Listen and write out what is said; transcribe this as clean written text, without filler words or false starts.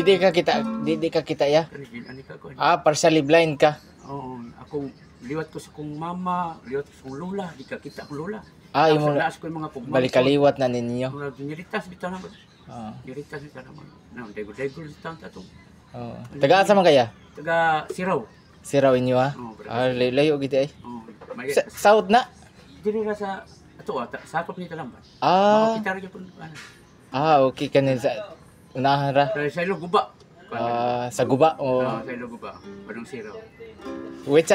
Didi ka kita ya. Partially blind ka. Oo, ako liwat ko sa kong mama, liwat ko sa kong lola, di ka kita kong lola. Yung ko yung mga pugmang. Balikaliwat na ninyo. Niritas bitaw naman. Niritas bitaw naman. Dego bitaw tatong. Taga asa man kaya? Taga Siraw. Siraw inyo ha? Layo gid ay. South na. diri ra sa ato sakop ni Talamban. Ah, Makita ra gyud ano. okay kanin sa unahan ra. Sa ilo guba. Sa guba o Sa ilo guba. Padung siro. which